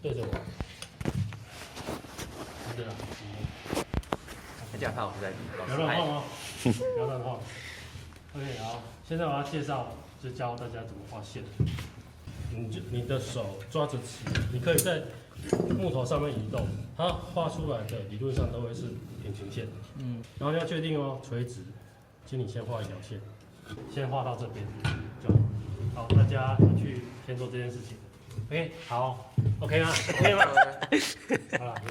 对着我。对啊。这样看我是在不要乱晃哦，不要乱晃。OK， 好，现在我要介绍，就教大家怎么画线。你的手抓着尺，你可以在木头上面移动，它画出来的理论上都会是平行线。然后你要确定哦，垂直，请你先画一条线，先画到这边就好。好，大家去先做这件事情。OK， 好 ，OK 吗？OK 吗？好了。